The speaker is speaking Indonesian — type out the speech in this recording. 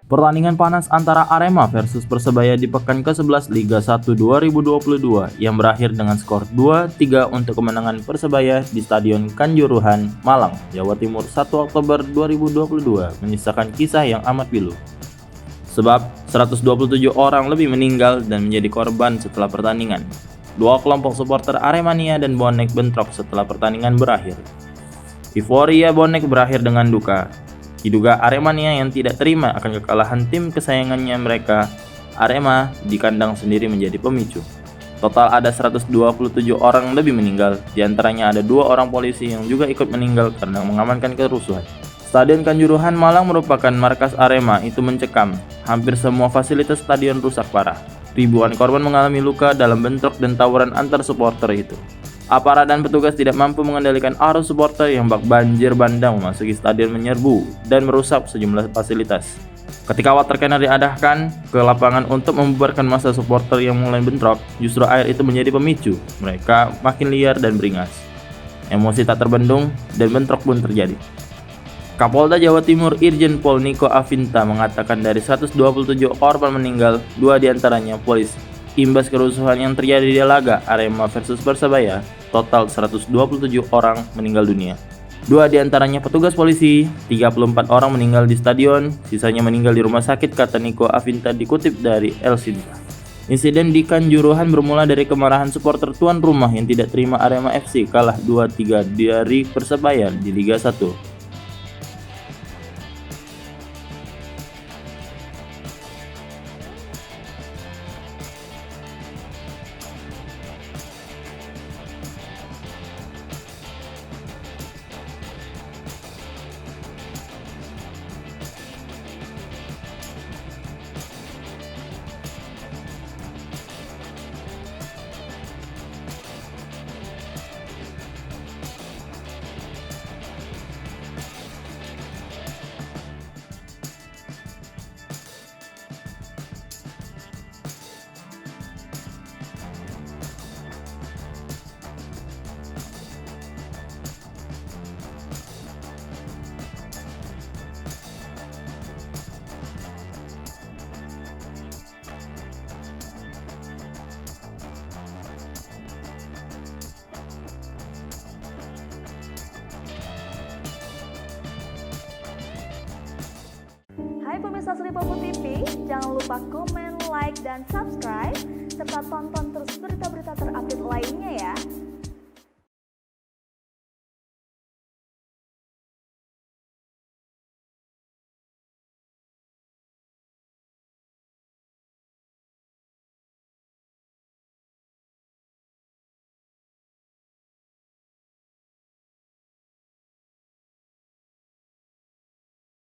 Pertandingan panas antara Arema versus Persebaya di pekan ke-11 Liga 1 2022 yang berakhir dengan skor 2-3 untuk kemenangan Persebaya di Stadion Kanjuruhan, Malang, Jawa Timur 1 Oktober 2022 menyisakan kisah yang amat pilu. Sebab 127 orang lebih meninggal dan menjadi korban setelah pertandingan. Dua kelompok supporter Aremania dan bonek bentrok setelah pertandingan berakhir. Euforia bonek berakhir dengan duka. Diduga Aremania yang tidak terima akan kekalahan tim kesayangannya mereka, Arema, di kandang sendiri menjadi pemicu. Total ada 127 orang lebih meninggal, diantaranya ada 2 orang polisi yang juga ikut meninggal karena mengamankan kerusuhan. Stadion Kanjuruhan Malang merupakan markas Arema itu mencekam, hampir semua fasilitas stadion rusak parah. Ribuan korban mengalami luka dalam bentrok dan tawuran antar supporter itu. Aparat dan petugas tidak mampu mengendalikan arus supporter yang bak banjir bandang memasuki stadion menyerbu dan merusak sejumlah fasilitas. Ketika water cannon diadahkan ke lapangan untuk membubarkan massa supporter yang mulai bentrok, justru air itu menjadi pemicu. Mereka makin liar dan beringas. Emosi tak terbendung dan bentrok pun terjadi. Kapolda Jawa Timur Irjen Pol Niko Afinta mengatakan dari 127 korban meninggal, 2 diantaranya polisi. Imbas kerusuhan yang terjadi di laga Arema versus Persebaya, total 127 orang meninggal dunia. 2 diantaranya petugas polisi, 34 orang meninggal di stadion, sisanya meninggal di rumah sakit, kata Niko Afinta dikutip dari El Sinta. Insiden di Kanjuruhan bermula dari kemarahan supporter tuan rumah yang tidak terima Arema FC kalah 2-3 dari Persebaya di Liga 1. Hai pemirsa Sri Popo TV, jangan lupa komen, like, dan subscribe, serta tonton terus berita-berita terupdate lainnya ya.